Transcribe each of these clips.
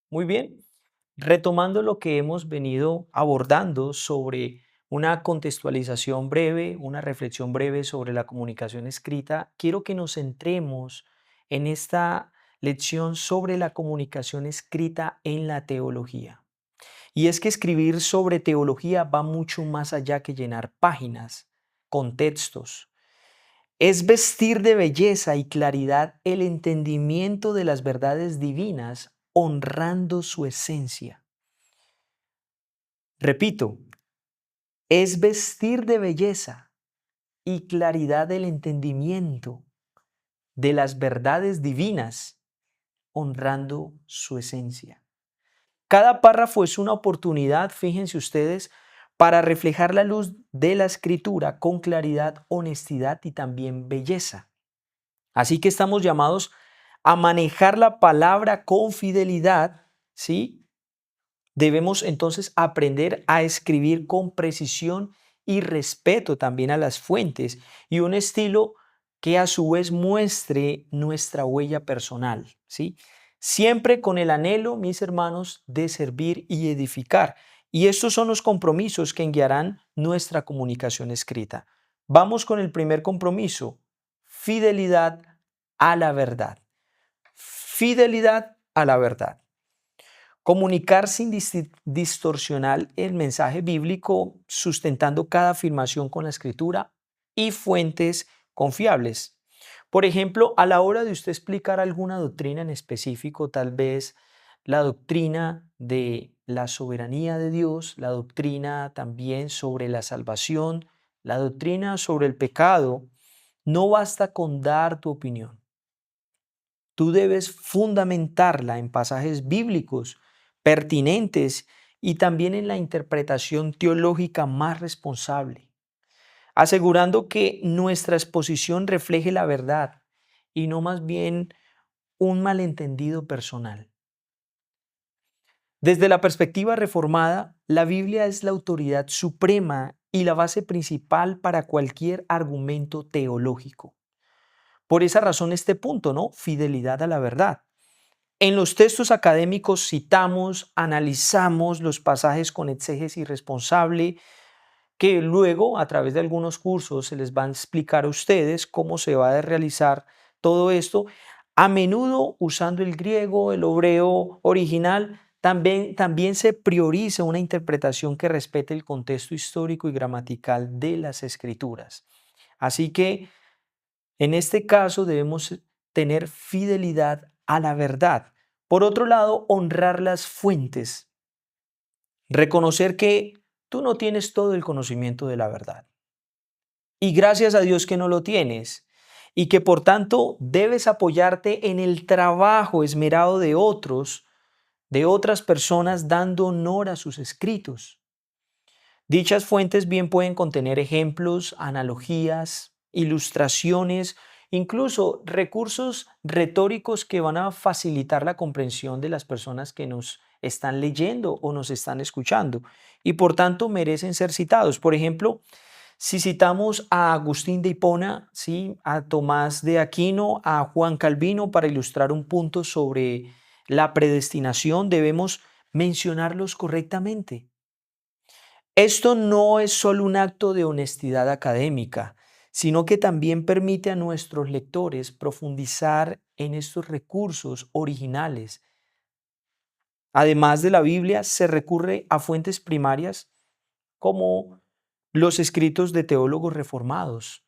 Muy bien. Retomando lo que hemos venido abordando sobre una contextualización breve, una reflexión breve sobre la comunicación escrita, quiero que nos centremos en esta lección sobre la comunicación escrita en la teología. Y es que escribir sobre teología va mucho más allá que llenar páginas, contextos. Es vestir de belleza y claridad el entendimiento de las verdades divinas, honrando su esencia. Repito, es vestir de belleza y claridad el entendimiento de las verdades divinas, honrando su esencia. Cada párrafo es una oportunidad, fíjense ustedes, para reflejar la luz de la escritura con claridad, honestidad y también belleza. Así que estamos llamados a manejar la palabra con fidelidad, ¿sí? Debemos entonces aprender a escribir con precisión y respeto también a las fuentes y un estilo que a su vez muestre nuestra huella personal, ¿sí? Siempre con el anhelo, mis hermanos, de servir y edificar. Y estos son los compromisos que guiarán nuestra comunicación escrita. Vamos con el primer compromiso, fidelidad a la verdad. Fidelidad a la verdad. Comunicar sin distorsionar el mensaje bíblico, sustentando cada afirmación con la escritura y fuentes confiables. Por ejemplo, a la hora de usted explicar alguna doctrina en específico, tal vez la doctrina de la soberanía de Dios, la doctrina también sobre la salvación, la doctrina sobre el pecado, no basta con dar tu opinión. Tú debes fundamentarla en pasajes bíblicos pertinentes y también en la interpretación teológica más responsable, asegurando que nuestra exposición refleje la verdad y no más bien un malentendido personal. Desde la perspectiva reformada, la Biblia es la autoridad suprema y la base principal para cualquier argumento teológico. Por esa razón este punto, ¿no? Fidelidad a la verdad. En los textos académicos citamos, analizamos los pasajes con exégesis responsable, que luego a través de algunos cursos se les va a explicar a ustedes cómo se va a realizar todo esto, a menudo usando el griego, el hebreo original. También se prioriza una interpretación que respete el contexto histórico y gramatical de las escrituras. Así que en este caso debemos tener fidelidad a la verdad. Por otro lado, honrar las fuentes. Reconocer que tú no tienes todo el conocimiento de la verdad. Y gracias a Dios que no lo tienes. Y que por tanto debes apoyarte en el trabajo esmerado de otros, de otras personas, dando honor a sus escritos. Dichas fuentes bien pueden contener ejemplos, analogías, ilustraciones, incluso recursos retóricos que van a facilitar la comprensión de las personas que nos están leyendo o nos están escuchando y por tanto merecen ser citados. Por ejemplo, si citamos a Agustín de Hipona, ¿sí? A Tomás de Aquino, a Juan Calvino para ilustrar un punto sobre la predestinación, debemos mencionarlos correctamente. Esto no es solo un acto de honestidad académica, sino que también permite a nuestros lectores profundizar en estos recursos originales. Además de la Biblia, se recurre a fuentes primarias como los escritos de teólogos reformados,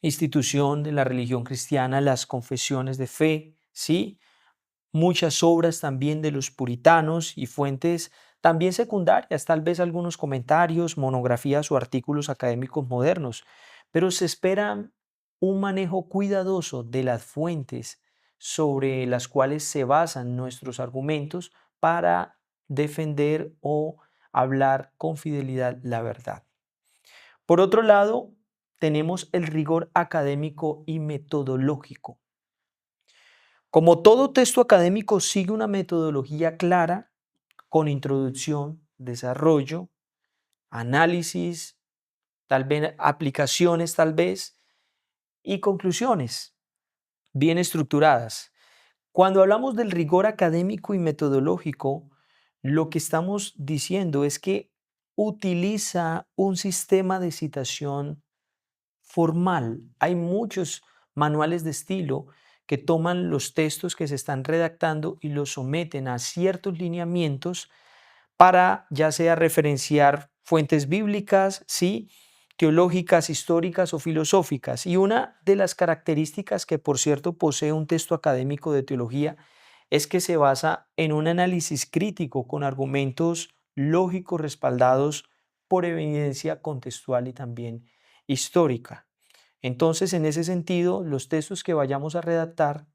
institución de la religión cristiana, las confesiones de fe, ¿sí? Muchas obras también de los puritanos y fuentes también secundarias, tal vez algunos comentarios, monografías o artículos académicos modernos, pero se espera un manejo cuidadoso de las fuentes sobre las cuales se basan nuestros argumentos para defender o hablar con fidelidad la verdad. Por otro lado, tenemos el rigor académico y metodológico. Como todo texto académico sigue una metodología clara con introducción, desarrollo, análisis, tal vez aplicaciones tal vez y conclusiones bien estructuradas. Cuando hablamos del rigor académico y metodológico, lo que estamos diciendo es que utiliza un sistema de citación formal. Hay muchos manuales de estilo que toman los textos que se están redactando y los someten a ciertos lineamientos para ya sea referenciar fuentes bíblicas, sí, teológicas, históricas o filosóficas. Y una de las características que, por cierto, posee un texto académico de teología es que se basa en un análisis crítico con argumentos lógicos respaldados por evidencia contextual y también histórica. Entonces, en ese sentido, los textos que vayamos a redactar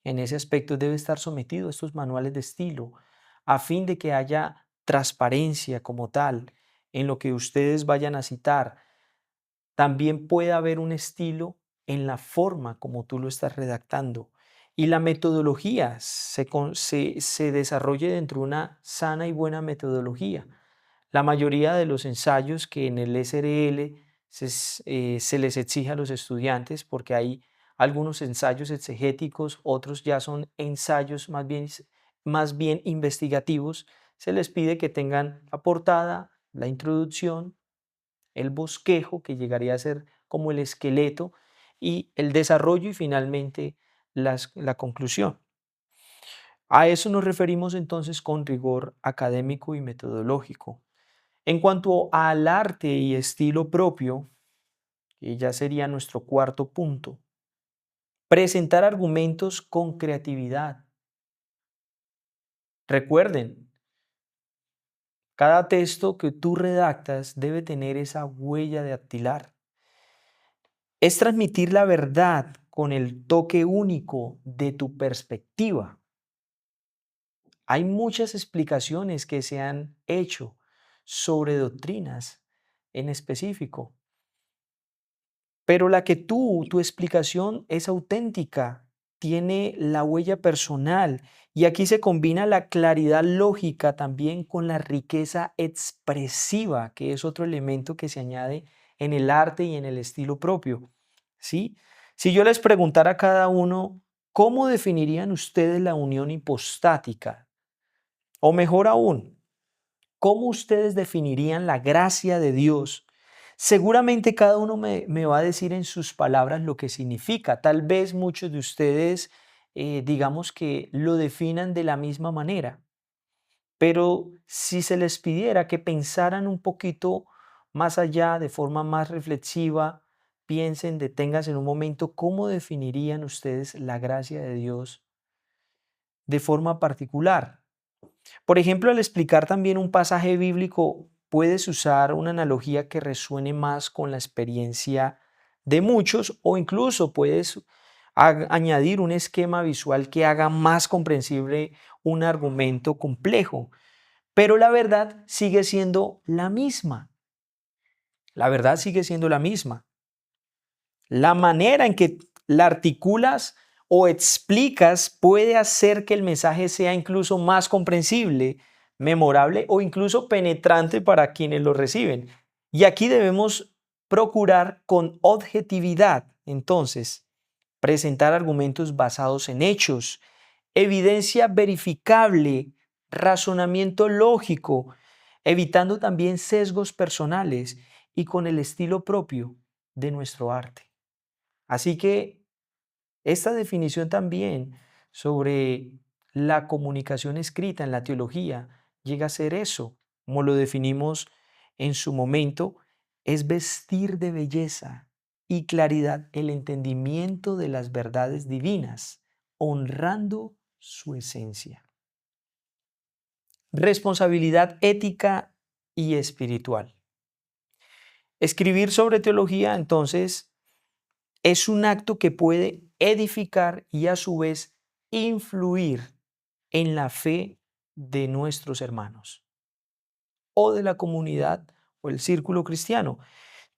en ese aspecto debe estar sometido a estos manuales de estilo a fin de que haya transparencia como tal en lo que ustedes vayan a citar. También puede haber un estilo en la forma como tú lo estás redactando y la metodología se desarrolle dentro de una sana y buena metodología. La mayoría de los ensayos que en el SRL se les exige a los estudiantes, porque hay algunos ensayos exegéticos, otros ya son ensayos más bien investigativos, se les pide que tengan la portada, la introducción, el bosquejo, que llegaría a ser como el esqueleto, y el desarrollo y finalmente la conclusión. A eso nos referimos entonces con rigor académico y metodológico. En cuanto al arte y estilo propio, que ya sería nuestro cuarto punto, presentar argumentos con creatividad. Recuerden, cada texto que tú redactas debe tener esa huella dactilar. Es transmitir la verdad con el toque único de tu perspectiva. Hay muchas explicaciones que se han hecho sobre doctrinas en específico. Pero la que tu explicación es auténtica, tiene la huella personal y aquí se combina la claridad lógica también con la riqueza expresiva, que es otro elemento que se añade en el arte y en el estilo propio, ¿sí? Si yo les preguntara a cada uno, ¿cómo definirían ustedes la unión hipostática? O mejor aún, ¿cómo ustedes definirían la gracia de Dios? Seguramente cada uno me va a decir en sus palabras lo que significa. Tal vez muchos de ustedes, digamos que lo definan de la misma manera, pero si se les pidiera que pensaran un poquito más allá, de forma más reflexiva, piensen, deténganse en un momento, ¿cómo definirían ustedes la gracia de Dios de forma particular? Por ejemplo, al explicar también un pasaje bíblico, puedes usar una analogía que resuene más con la experiencia de muchos o incluso puedes añadir un esquema visual que haga más comprensible un argumento complejo. Pero la verdad sigue siendo la misma. La verdad sigue siendo la misma. La manera en que la articulas o explicas puede hacer que el mensaje sea incluso más comprensible, memorable o incluso penetrante para quienes lo reciben. Y aquí debemos procurar con objetividad, entonces, presentar argumentos basados en hechos, evidencia verificable, razonamiento lógico, evitando también sesgos personales y con el estilo propio de nuestro arte. Así que esta definición también sobre la comunicación escrita en la teología llega a ser eso, como lo definimos en su momento, es vestir de belleza y claridad el entendimiento de las verdades divinas, honrando su esencia. Responsabilidad ética y espiritual. Escribir sobre teología, entonces, es un acto que puede edificar y a su vez influir en la fe de nuestros hermanos o de la comunidad o el círculo cristiano.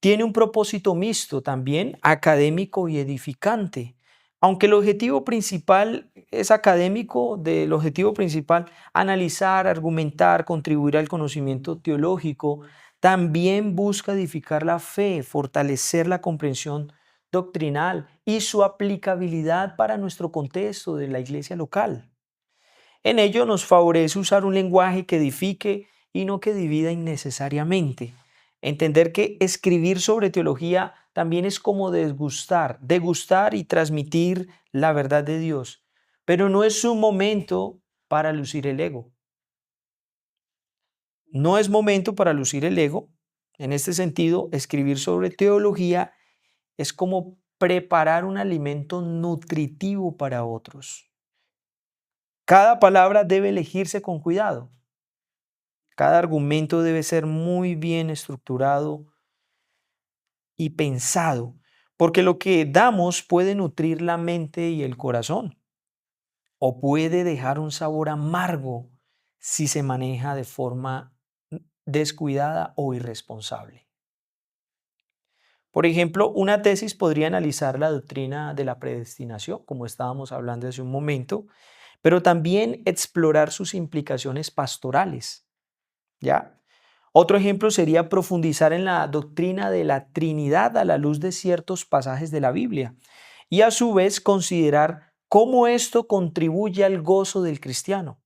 Tiene un propósito mixto también, académico y edificante. Aunque el objetivo principal es académico, del objetivo principal analizar, argumentar, contribuir al conocimiento teológico, también busca edificar la fe, fortalecer la comprensión doctrinal y su aplicabilidad para nuestro contexto de la iglesia local. En ello nos favorece usar un lenguaje que edifique y no que divida innecesariamente. Entender que escribir sobre teología también es como degustar y transmitir la verdad de Dios, pero no es un momento para lucir el ego. No es momento para lucir el ego. En este sentido, escribir sobre teología es como preparar un alimento nutritivo para otros. Cada palabra debe elegirse con cuidado. Cada argumento debe ser muy bien estructurado y pensado, porque lo que damos puede nutrir la mente y el corazón, o puede dejar un sabor amargo si se maneja de forma descuidada o irresponsable. Por ejemplo, una tesis podría analizar la doctrina de la predestinación, como estábamos hablando hace un momento, pero también explorar sus implicaciones pastorales, ¿ya? Otro ejemplo sería profundizar en la doctrina de la Trinidad a la luz de ciertos pasajes de la Biblia y a su vez considerar cómo esto contribuye al gozo del cristiano.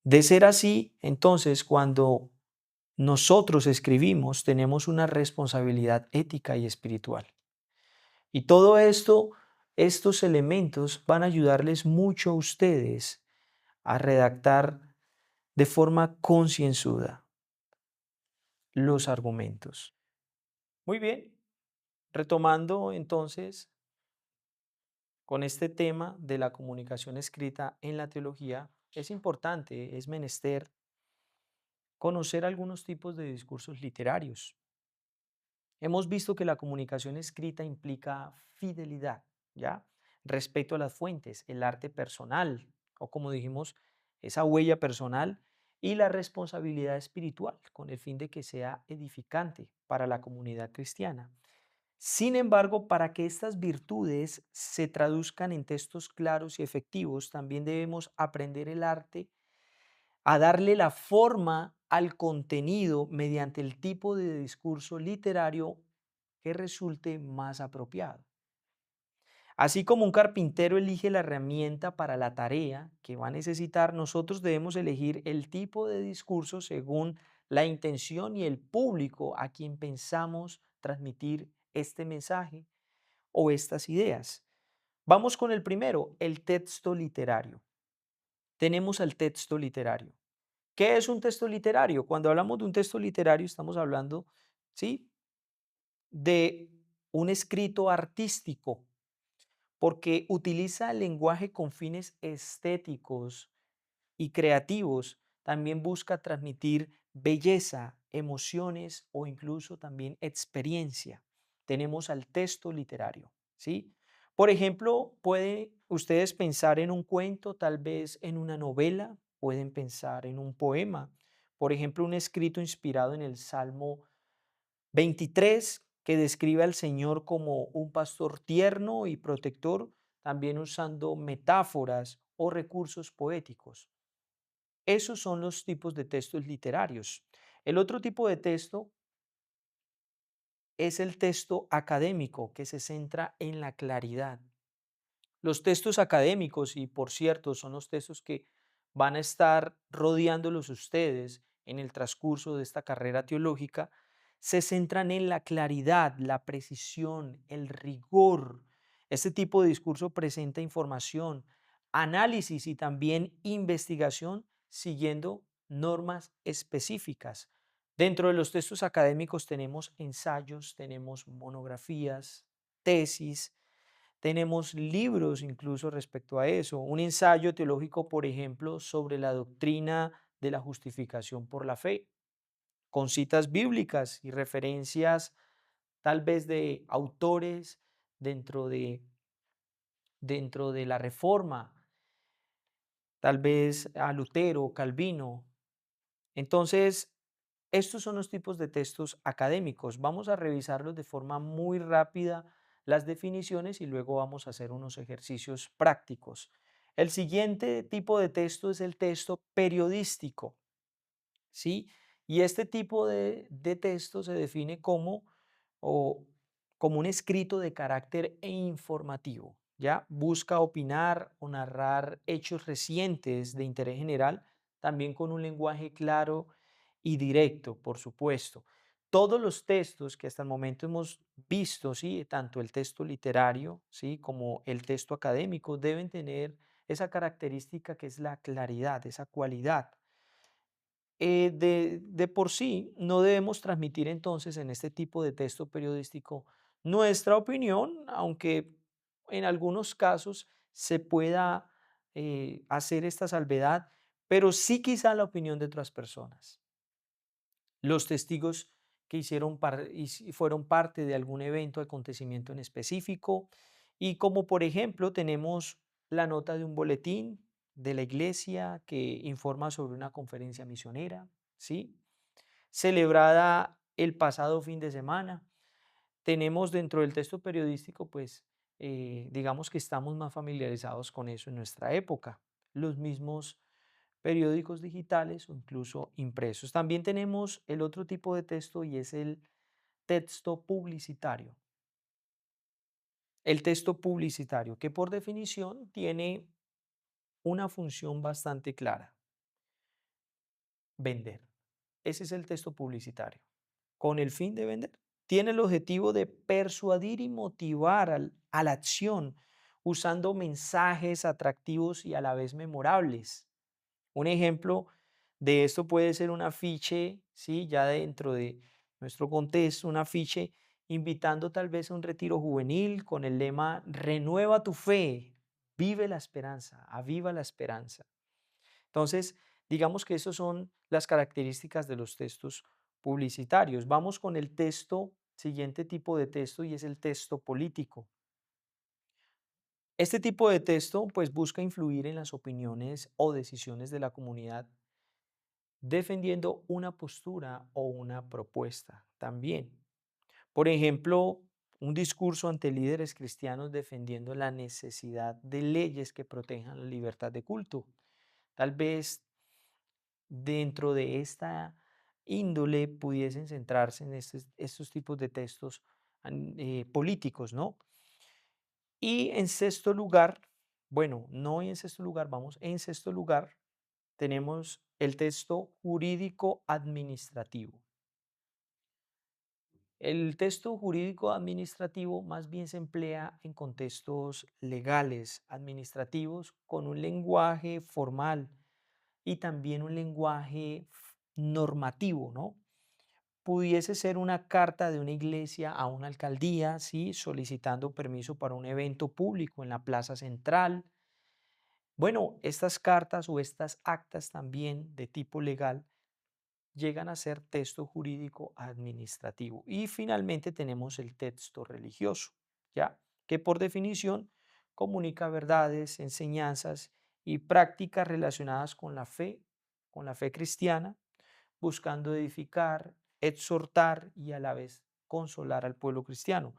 De ser así, entonces, cuando nosotros escribimos, tenemos una responsabilidad ética y espiritual. Y todo esto, estos elementos van a ayudarles mucho a ustedes a redactar de forma concienzuda los argumentos. Muy bien, retomando entonces con este tema de la comunicación escrita en la teología, es importante, es menester conocer algunos tipos de discursos literarios. Hemos visto que la comunicación escrita implica fidelidad, ¿ya? Respeto a las fuentes, el arte personal, o como dijimos, esa huella personal y la responsabilidad espiritual, con el fin de que sea edificante para la comunidad cristiana. Sin embargo, para que estas virtudes se traduzcan en textos claros y efectivos, también debemos aprender el arte a darle la forma al contenido mediante el tipo de discurso literario que resulte más apropiado. Así como un carpintero elige la herramienta para la tarea que va a necesitar, nosotros debemos elegir el tipo de discurso según la intención y el público a quien pensamos transmitir este mensaje o estas ideas. Vamos con el primero, el texto literario. Tenemos al texto literario. ¿Qué es un texto literario? Cuando hablamos de un texto literario estamos hablando, ¿sí?, de un escrito artístico, porque utiliza el lenguaje con fines estéticos y creativos. También busca transmitir belleza, emociones o incluso también experiencia. Tenemos al texto literario, ¿sí? Por ejemplo, pueden ustedes pensar en un cuento, tal vez en una novela, pueden pensar en un poema, por ejemplo, un escrito inspirado en el Salmo 23 que describe al Señor como un pastor tierno y protector, también usando metáforas o recursos poéticos. Esos son los tipos de textos literarios. El otro tipo de texto es el texto académico, que se centra en la claridad. Los textos académicos, y por cierto, son los textos que van a estar rodeándolos ustedes en el transcurso de esta carrera teológica, se centran en la claridad, la precisión, el rigor. Este tipo de discurso presenta información, análisis y también investigación siguiendo normas específicas. Dentro de los textos académicos tenemos ensayos, tenemos monografías, tesis, tenemos libros incluso respecto a eso. Un ensayo teológico, por ejemplo, sobre la doctrina de la justificación por la fe, con citas bíblicas y referencias tal vez de autores dentro de, dentro de la Reforma, tal vez a Lutero, Calvino. Entonces, estos son los tipos de textos académicos. Vamos a revisarlos de forma muy rápida las definiciones y luego vamos a hacer unos ejercicios prácticos. El siguiente tipo de texto es el texto periodístico, ¿sí? Y este tipo de texto se define como o como un escrito de carácter informativo, ¿ya? Busca opinar o narrar hechos recientes de interés general, también con un lenguaje claro y directo, por supuesto. Todos los textos que hasta el momento hemos visto, ¿sí? Tanto el texto literario, ¿sí? Como el texto académico, deben tener esa característica que es la claridad, esa cualidad. De por sí, no debemos transmitir entonces en este tipo de texto periodístico nuestra opinión, aunque en algunos casos se pueda hacer esta salvedad, pero sí quizá la opinión de otras personas. Los testigos que fueron parte de algún evento o acontecimiento en específico, y como por ejemplo tenemos la nota de un boletín de la iglesia que informa sobre una conferencia misionera, ¿sí? Celebrada el pasado fin de semana. Tenemos dentro del texto periodístico, pues, digamos que estamos más familiarizados con eso en nuestra época. Los mismos periódicos digitales o incluso impresos. También tenemos el otro tipo de texto y es el texto publicitario. El texto publicitario, que por definición tiene una función bastante clara: vender. Ese es el texto publicitario. Con el fin de vender. Tiene el objetivo de persuadir y motivar a la acción usando mensajes atractivos y a la vez memorables. Un ejemplo de esto puede ser un afiche, ¿sí? Ya dentro de nuestro contexto, un afiche invitando tal vez a un retiro juvenil con el lema: renueva tu fe, vive la esperanza, aviva la esperanza. Entonces, digamos que esas son las características de los textos publicitarios. Vamos con el texto, siguiente tipo de texto, y es el texto político. Este tipo de texto pues busca influir en las opiniones o decisiones de la comunidad defendiendo una postura o una propuesta también. Por ejemplo, un discurso ante líderes cristianos defendiendo la necesidad de leyes que protejan la libertad de culto. Tal vez dentro de esta índole pudiesen centrarse en estos tipos de textos políticos, ¿no? Y en sexto lugar, bueno, no en sexto lugar, vamos, en sexto lugar tenemos el texto jurídico administrativo. El texto jurídico administrativo más bien se emplea en contextos legales, administrativos, con un lenguaje formal y también un lenguaje normativo, ¿no? Pudiese ser una carta de una iglesia a una alcaldía, ¿sí? Solicitando permiso para un evento público en la plaza central. Bueno, estas cartas o estas actas también de tipo legal llegan a ser texto jurídico administrativo. Y finalmente tenemos el texto religioso, ¿ya? Que por definición comunica verdades, enseñanzas y prácticas relacionadas con la fe cristiana, buscando edificar, exhortar y a la vez consolar al pueblo cristiano.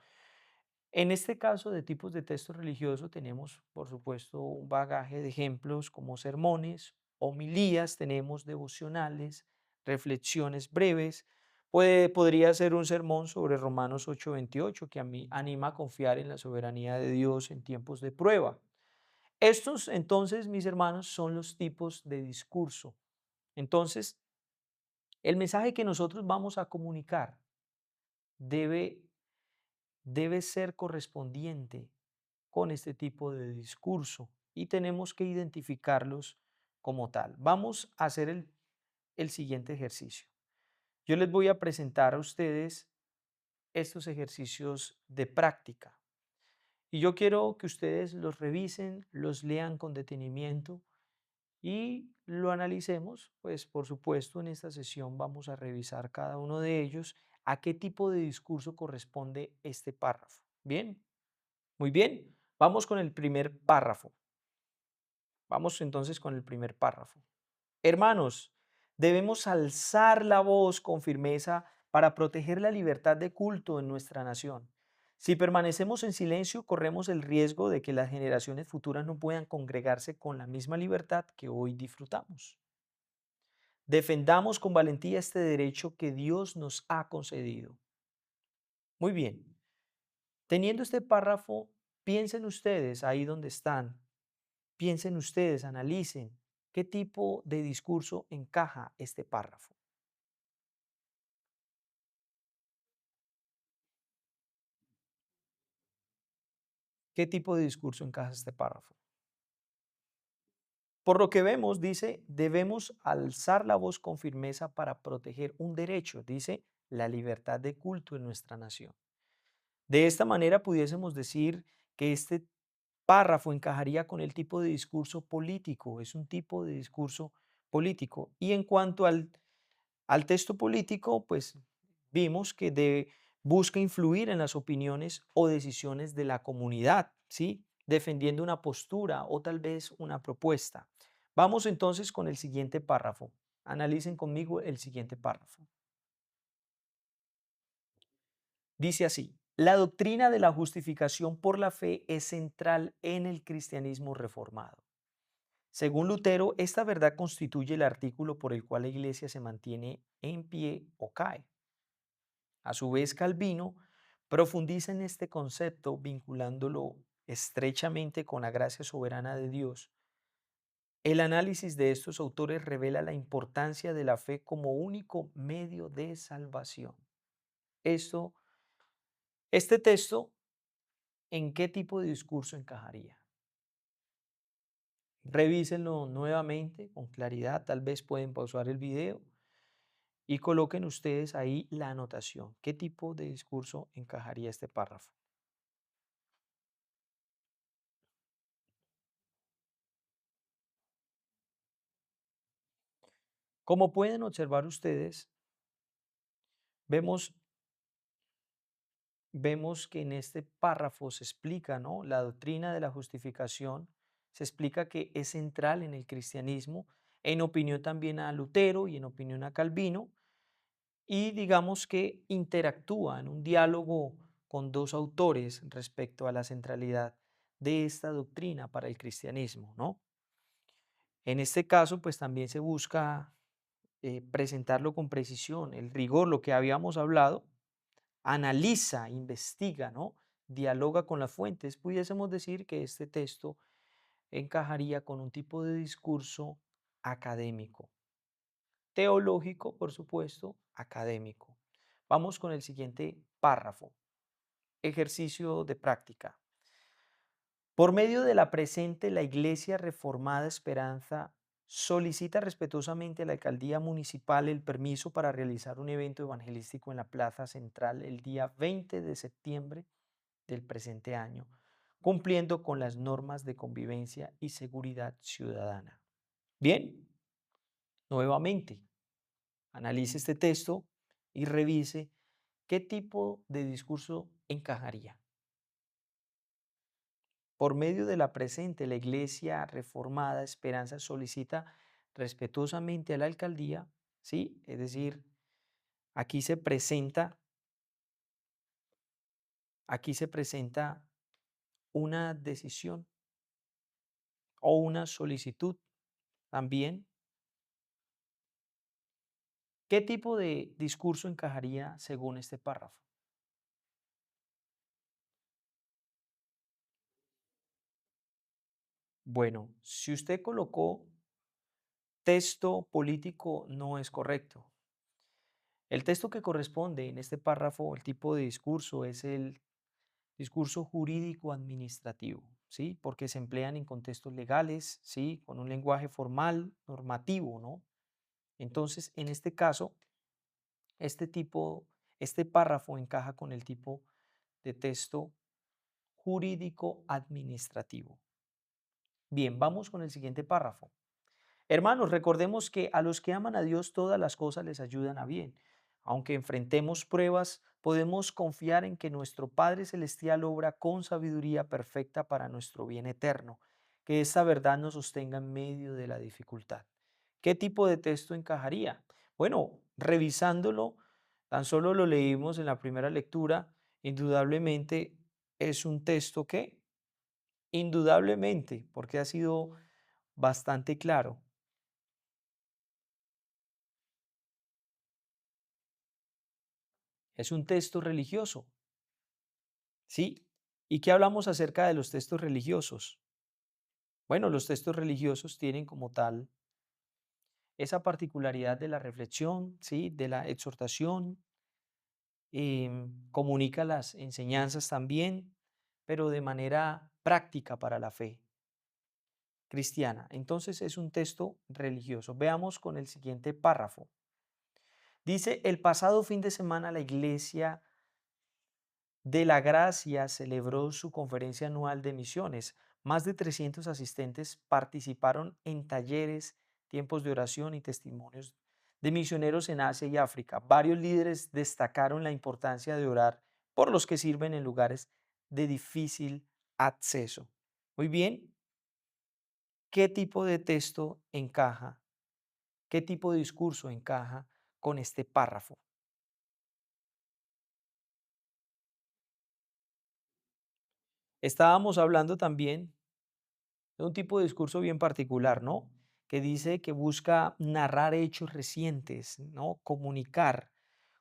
En este caso de tipos de texto religioso tenemos, por supuesto, un bagaje de ejemplos como sermones, homilías, tenemos devocionales, reflexiones breves. Podría ser un sermón sobre Romanos 8:28 que a mí anima a confiar en la soberanía de Dios en tiempos de prueba. Estos entonces, mis hermanos, son los tipos de discurso. Entonces, el mensaje que nosotros vamos a comunicar debe, debe ser correspondiente con este tipo de discurso y tenemos que identificarlos como tal. Vamos a hacer el siguiente ejercicio. Yo les voy a presentar a ustedes estos ejercicios de práctica y yo quiero que ustedes los revisen, los lean con detenimiento y lo analicemos. Pues por supuesto en esta sesión vamos a revisar cada uno de ellos a qué tipo de discurso corresponde este párrafo. Bien, muy bien. Vamos con el primer párrafo. Vamos entonces con el primer párrafo. Hermanos, debemos alzar la voz con firmeza para proteger la libertad de culto en nuestra nación. Si permanecemos en silencio, corremos el riesgo de que las generaciones futuras no puedan congregarse con la misma libertad que hoy disfrutamos. Defendamos con valentía este derecho que Dios nos ha concedido. Muy bien. Teniendo este párrafo, piensen ustedes ahí donde están, piensen ustedes, analicen qué tipo de discurso encaja este párrafo. ¿Qué tipo de discurso encaja este párrafo? Por lo que vemos, dice, debemos alzar la voz con firmeza para proteger un derecho, dice, la libertad de culto en nuestra nación. De esta manera pudiésemos decir que este párrafo encajaría con el tipo de discurso político, es un tipo de discurso político. Y en cuanto al texto político, pues vimos que busca influir en las opiniones o decisiones de la comunidad, ¿sí? Defendiendo una postura o tal vez una propuesta. Vamos entonces con el siguiente párrafo. Analicen conmigo el siguiente párrafo. Dice así, la doctrina de la justificación por la fe es central en el cristianismo reformado. Según Lutero, esta verdad constituye el artículo por el cual la iglesia se mantiene en pie o cae. A su vez, Calvino profundiza en este concepto vinculándolo estrechamente con la gracia soberana de Dios. El análisis de estos autores revela la importancia de la fe como único medio de salvación. Esto, este texto, ¿en qué tipo de discurso encajaría? Revísenlo nuevamente con claridad, tal vez pueden pausar el video y coloquen ustedes ahí la anotación. ¿Qué tipo de discurso encajaría este párrafo? Como pueden observar ustedes, vemos, vemos que en este párrafo se explica, ¿no? La doctrina de la justificación, se explica que es central en el cristianismo, en opinión también a Lutero y en opinión a Calvino, y digamos que interactúa en un diálogo con dos autores respecto a la centralidad de esta doctrina para el cristianismo, ¿no? En este caso, pues también se busca presentarlo con precisión, el rigor, lo que habíamos hablado, analiza, investiga, ¿no? Dialoga con las fuentes. Pudiésemos decir que este texto encajaría con un tipo de discurso académico, teológico, por supuesto, académico. Vamos con el siguiente párrafo. Ejercicio de práctica. Por medio de la presente, la Iglesia Reformada Esperanza solicita respetuosamente a la Alcaldía Municipal el permiso para realizar un evento evangelístico en la Plaza Central el día 20 de septiembre del presente año, cumpliendo con las normas de convivencia y seguridad ciudadana. Bien, nuevamente, analice este texto y revise qué tipo de discurso encajaría. Por medio de la presente, la Iglesia Reformada Esperanza solicita respetuosamente a la alcaldía, ¿sí? Es decir, aquí se presenta, aquí se presenta una decisión o una solicitud también. ¿Qué tipo de discurso encajaría según este párrafo? Bueno, si usted colocó texto político, no es correcto. El texto que corresponde en este párrafo, el tipo de discurso es el discurso jurídico administrativo, ¿sí? Porque se emplean en contextos legales, ¿sí? Con un lenguaje formal, normativo, ¿no? Entonces, en este caso, este tipo, este párrafo encaja con el tipo de texto jurídico administrativo. Bien, vamos con el siguiente párrafo. Hermanos, recordemos que a los que aman a Dios todas las cosas les ayudan a bien. Aunque enfrentemos pruebas, podemos confiar en que nuestro Padre Celestial obra con sabiduría perfecta para nuestro bien eterno. Que esta verdad nos sostenga en medio de la dificultad. ¿Qué tipo de texto encajaría? Bueno, revisándolo, tan solo lo leímos en la primera lectura, indudablemente es un texto que, indudablemente, porque ha sido bastante claro. Es un texto religioso, ¿sí? ¿Y qué hablamos acerca de los textos religiosos? Bueno, los textos religiosos tienen como tal esa particularidad de la reflexión, ¿sí? De la exhortación, comunica las enseñanzas también, pero de manera práctica para la fe cristiana. Entonces es un texto religioso. Veamos con el siguiente párrafo. Dice, el pasado fin de semana la iglesia de la Gracia celebró su conferencia anual de misiones. Más de 300 asistentes participaron en talleres, tiempos de oración y testimonios de misioneros en Asia y África. Varios líderes destacaron la importancia de orar por los que sirven en lugares de difícil acceso. Muy bien, ¿qué tipo de texto encaja? ¿Qué tipo de discurso encaja con este párrafo? Estábamos hablando también de un tipo de discurso bien particular, ¿no? Que dice que busca narrar hechos recientes, ¿no? Comunicar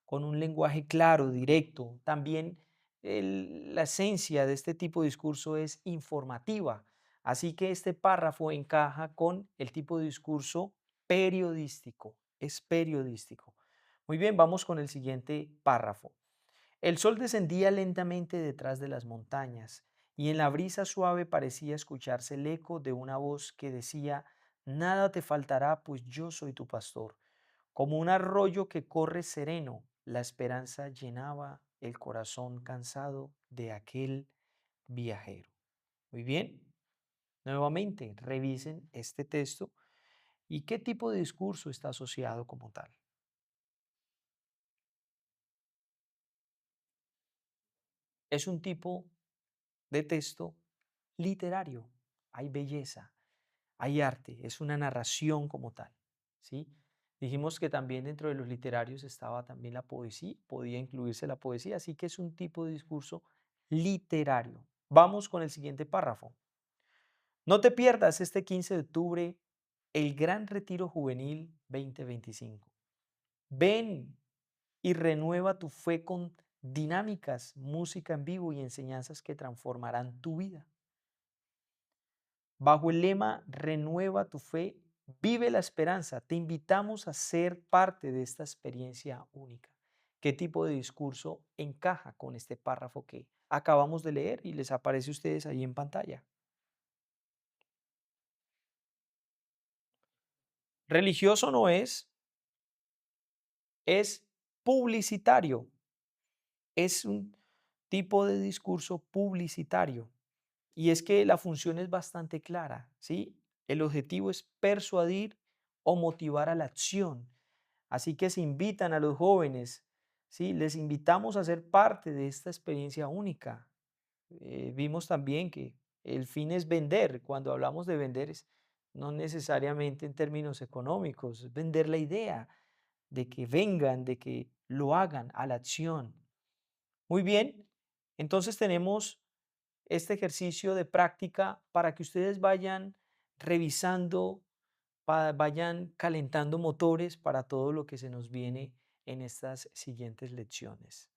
con un lenguaje claro, directo. También la esencia de este tipo de discurso es informativa. Así que este párrafo encaja con el tipo de discurso periodístico. Es periodístico. Muy bien, vamos con el siguiente párrafo. El sol descendía lentamente detrás de las montañas, y en la brisa suave parecía escucharse el eco de una voz que decía, nada te faltará, pues yo soy tu pastor. Como un arroyo que corre sereno, la esperanza llenaba el corazón cansado de aquel viajero. Muy bien, nuevamente revisen este texto y qué tipo de discurso está asociado como tal. Es un tipo de texto literario. Hay belleza, hay arte, es una narración como tal, ¿sí? Dijimos que también dentro de los literarios estaba también la poesía, podía incluirse la poesía, así que es un tipo de discurso literario. Vamos con el siguiente párrafo. No te pierdas este 15 de octubre el Gran Retiro Juvenil 2025. Ven y renueva tu fe con dinámicas, música en vivo y enseñanzas que transformarán tu vida. Bajo el lema Renueva tu fe, vive la esperanza, te invitamos a ser parte de esta experiencia única. ¿Qué tipo de discurso encaja con este párrafo que acabamos de leer y les aparece a ustedes ahí en pantalla? Religioso no es publicitario, es un tipo de discurso publicitario. Y es que la función es bastante clara, ¿sí? El objetivo es persuadir o motivar a la acción. Así que se invitan a los jóvenes, ¿sí? Les invitamos a ser parte de esta experiencia única. Vimos también que el fin es vender. Cuando hablamos de vender es no necesariamente en términos económicos, es vender la idea de que vengan, de que lo hagan a la acción. Muy bien, entonces tenemos este ejercicio de práctica para que ustedes vayan revisando, vayan calentando motores para todo lo que se nos viene en estas siguientes lecciones.